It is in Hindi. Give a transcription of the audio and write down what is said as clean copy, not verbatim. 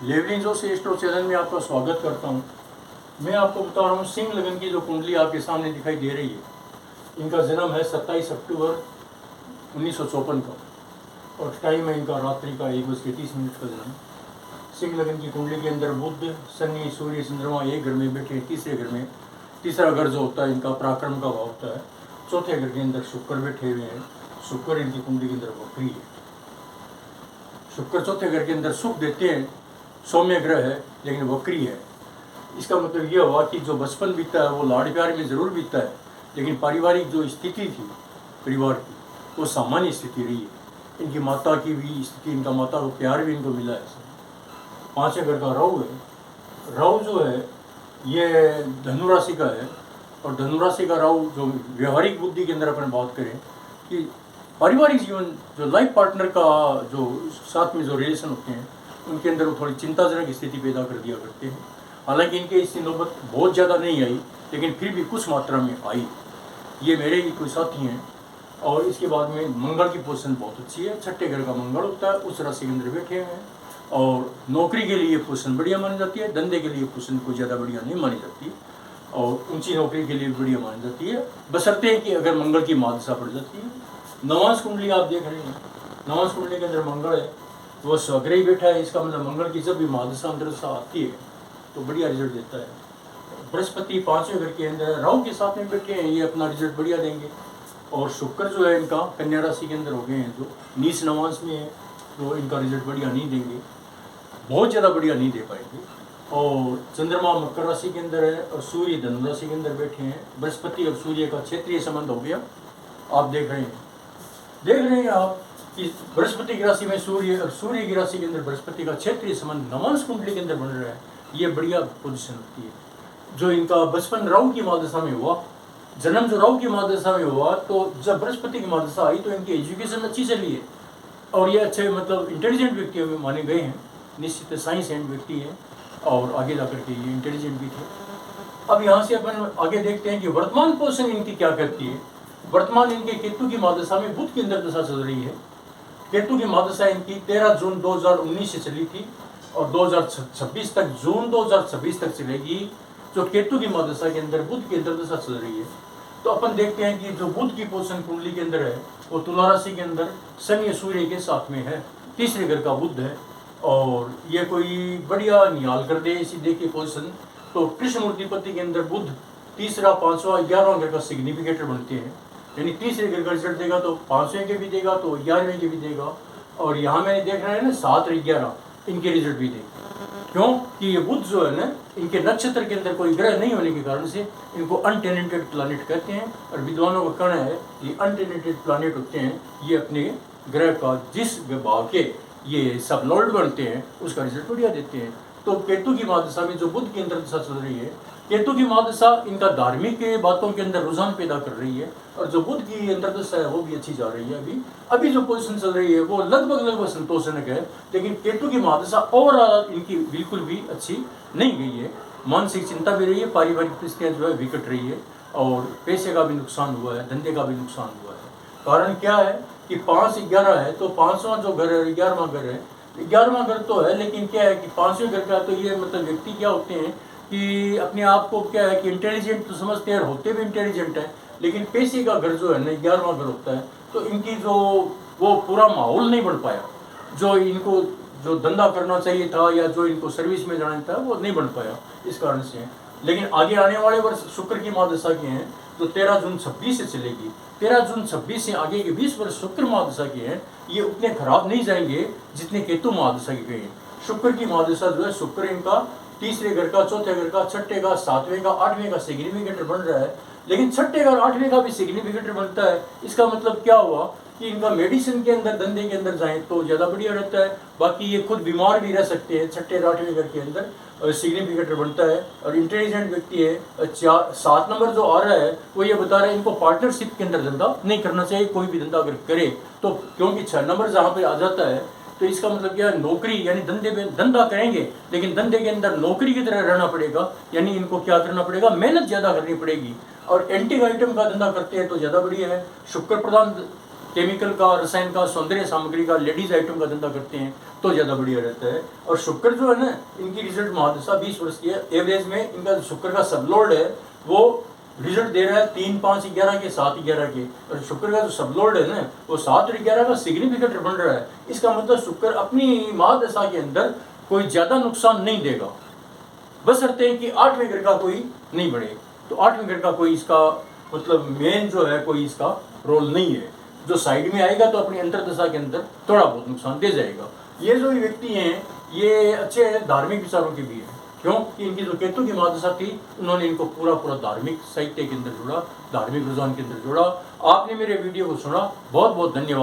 लेवलिंग जो से एस्ट्रो चैनल में आपका स्वागत करता हूं। मैं आपको बता रहा हूं सिंह लगन की जो कुंडली आपके सामने दिखाई दे रही है, इनका जन्म है 27 अक्टूबर 1954 का और टाइम है इनका रात्रि का 1:30 का जन्म। सिंह लगन की कुंडली के अंदर बुध, शनि, सूर्य, चंद्रमा एक घर में बैठे, तीसरे घर में, तीसरा घर जो होता है इनका पराक्रम का भाव होता है। चौथे घर के अंदर शुक्र बैठे हुए हैं। शुक्र इनकी कुंडली के अंदर वक्री है। शुक्र चौथे घर के अंदर सुख देते हैं, सौम्य ग्रह है लेकिन वक्री है। इसका मतलब यह हुआ कि जो बचपन बीता है वो लाड़ प्यार में ज़रूर बीता है, लेकिन पारिवारिक जो स्थिति थी परिवार की वो सामान्य स्थिति रही है। इनकी माता की भी स्थिति, इनका माता को प्यार भी इनको मिला है। पाँचवें घर का राहु है। राहु जो है ये धनु राशि का है और धनु राशि का राहु जो व्यवहारिक बुद्धि के अंदर अपन बात करें कि पारिवारिक जीवन, जो लाइफ पार्टनर का जो साथ में जो रिलेशन होते हैं उनके अंदर वो थोड़ी चिंताजनक स्थिति पैदा कर दिया करते हैं। हालांकि इनके इसकी नौबत बहुत ज़्यादा नहीं आई, लेकिन फिर भी कुछ मात्रा में आई। ये मेरे ही कोई साथी हैं। और इसके बाद में मंगल की पोजीशन बहुत अच्छी है। छठे घर का मंगल होता है, उस राशि के अंदर बैठे हुए हैं और नौकरी के लिए पोजीशन बढ़िया मानी जाती है। धंधे के लिए पोजीशन कोई ज़्यादा बढ़िया नहीं मानी जाती और ऊंची नौकरी के लिए भी बढ़िया मानी जाती है, बशर्ते कि अगर मंगल की महादशा पड़ जाती है। नवांश कुंडली आप देख रहे हैं, नवांश कुंडली के अंदर मंगल है, वो स्वग्रही बैठा है। इसका मतलब मंगल की जब भी महादशा अंतरदशा आती है तो बढ़िया रिजल्ट देता है। बृहस्पति पाँचवें घर के अंदर राहु के साथ में बैठे हैं, ये अपना रिजल्ट बढ़िया देंगे। और शुक्र जो है इनका कन्या राशि के अंदर हो गए हैं, जो नीच नवांश में है, तो इनका रिजल्ट बढ़िया नहीं देंगे, बहुत ज़्यादा बढ़िया नहीं दे पाएंगे। और चंद्रमा मकर राशि के अंदर है और सूर्य धनु राशि के अंदर बैठे हैं। बृहस्पति और सूर्य का क्षेत्रीय संबंध हो गया। आप देख रहे हैं आप कि बृहस्पति की राशि में सूर्य और सूर्य की राशि के अंदर बृहस्पति का क्षेत्रीय संबंध नवांश कुंडली के अंदर बन रहा है। ये बढ़िया पोजीशन होती है। जो इनका बचपन राहु की महादशा में हुआ, जन्म जो राहु की महादशा में हुआ, तो जब बृहस्पति की महादशा आई तो इनकी एजुकेशन अच्छी चली है और ये अच्छे मतलब इंटेलिजेंट व्यक्ति माने गए हैं। निश्चित साइंस एंड व्यक्ति है और आगे जाकर के ये इंटेलिजेंट भी थे। अब यहाँ से अपन आगे देखते हैं कि वर्तमान पोजीशन इनकी क्या करती है। वर्तमान इनके केतु की महादशा में बुध की अंदर दशा चल रही है। केतु की महादशा इनकी 13 जून 2019 से चली थी और 2026 तक, जून 2026 तक चलेगी। जो केतु की महादशा के अंदर बुध की अंदर दशा चल रही है, तो अपन देखते हैं कि जो बुध की पोजीशन कुंडली के अंदर है वो तुला राशि के अंदर शनि सूर्य के साथ में है। तीसरे घर का बुध है और ये कोई बढ़िया निहाल कर दे इसी देखिए पोजीशन, तो कृष्ण मूर्तिपति के अंदर बुध तीसरा, पांचवा, 11वां घर का सिग्निफिकेटर बनते हैं। यानी तीसरे घर का रिजल्ट देगा तो 5वें के भी देगा तो 11वें के भी देगा। और यहाँ मैंने देख रहा है ना 7 और 11 इनके रिजल्ट भी देगा। क्यों कि ये बुध जो है ना, इनके नक्षत्र के अंदर कोई ग्रह नहीं होने के कारण से इनको अनटेनेंटेड प्लैनेट कहते हैं। और विद्वानों का कहना है कि अनटेनेंटेड प्लैनेट होते हैं ये अपने ग्रह का जिस विभाग के ये सब लॉर्ड बनते हैं उसका रिजल्ट बढ़िया देते हैं। तो केतु की महादशा में जो बुध की अंदर दशा चल रही है, केतु की महादशा इनका धार्मिक के बातों के अंदर रुझान पैदा कर रही है और जो बुध की अंदर दशा है वो भी अच्छी जा रही है। अभी जो पोजीशन चल रही है वो लगभग संतोषजनक है, लेकिन केतु की महादशा ओवरऑल इनकी बिल्कुल भी अच्छी नहीं गई है। मानसिक चिंता भी रही है, पारिवारिक परिस्थितियाँ जो है विकट रही है और पैसे का भी नुकसान हुआ है, धंधे का भी नुकसान हुआ है। कारण क्या है कि 5-11 है, तो 5वां जो घर है 11वां घर है। 11वां घर तो है, लेकिन क्या है कि 5वें घर का तो ये मतलब व्यक्ति क्या होते हैं कि अपने आप को क्या है कि इंटेलिजेंट तो समझते हैं, होते भी इंटेलिजेंट है, लेकिन पैसे का घर जो है ना 11वां घर होता है, तो इनकी जो वो पूरा माहौल नहीं बन पाया। जो इनको जो धंधा करना चाहिए था या जो इनको सर्विस में जाना था वो नहीं बन पाया इस कारण से। लेकिन आगे आने वाले वर्ष शुक्र की महादशा के हैं जो 13 जून 26 से चलेगी। 13 जून 26 से आगे के 20 वर्ष शुक्र महादशा के हैं, ये उतने खराब नहीं जाएंगे जितने केतु महादशा के गए हैं। शुक्र की महादशा जो है, शुक्र इनका तीसरे घर का, चौथे घर का, छठे का, 7वें का, 8वें का सिग्निफिकेटर बन रहा है। लेकिन छठे का और 8वें का भी सिग्निफिकेटर बनता है। इसका मतलब क्या हुआ कि इनका मेडिसिन के अंदर, धंधे के अंदर जाए तो ज़्यादा बढ़िया रहता है। बाकी ये खुद बीमार भी रह सकते हैं। छठे और 8वें घर के अंदर सिग्निफिकेटर बनता है और इंटेलिजेंट व्यक्ति है। 7 नंबर जो आ रहा है वो ये बता रहा है इनको पार्टनरशिप के अंदर धंधा नहीं करना चाहिए। कोई भी धंधा अगर करे तो, क्योंकि 6 नंबर जहाँ पे आ जाता है तो इसका मतलब क्या है, नौकरी यानी धंधे में धंधा करेंगे लेकिन धंधे के अंदर नौकरी की तरह रहना पड़ेगा। यानी इनको क्या करना पड़ेगा, मेहनत ज़्यादा करनी पड़ेगी। और एंटीक आइटम का धंधा करते हैं तो ज़्यादा बढ़िया है। शुक्र प्रधान केमिकल का, रसायन का, सौंदर्य सामग्री का, लेडीज आइटम का धंधा करते हैं तो ज़्यादा बढ़िया रहता है। और शुक्र जो है ना, इनकी रिजल्ट महादशा 20 वर्ष की है, एवरेज में इनका शुक्र का सबलोड है वो रिजल्ट दे रहा है 3, 5, 11 के, 7, 11 के। और शुक्र का जो सबलोड है ना वो 7 और 11 का सिग्निफिकेंट बन रहा है। इसका मतलब शुक्र अपनी महादशा के अंदर कोई ज़्यादा नुकसान नहीं देगा, बशर्ते कि 8वें घर का कोई नहीं बढ़े। तो 8वें घर का कोई इसका मतलब मेन जो है कोई इसका रोल नहीं है। जो साइड में आएगा तो अपनी अंतरदशा के अंदर थोड़ा बहुत नुकसान दे जाएगा। ये जो व्यक्ति हैं ये अच्छे धार्मिक विचारों के भी हैं, क्योंकि इनकी जो केतु की महादशा थी उन्होंने इनको पूरा धार्मिक साहित्य के अंदर जोड़ा, धार्मिक रुझान के अंदर जोड़ा। आपने मेरे वीडियो को सुना, बहुत बहुत धन्यवाद।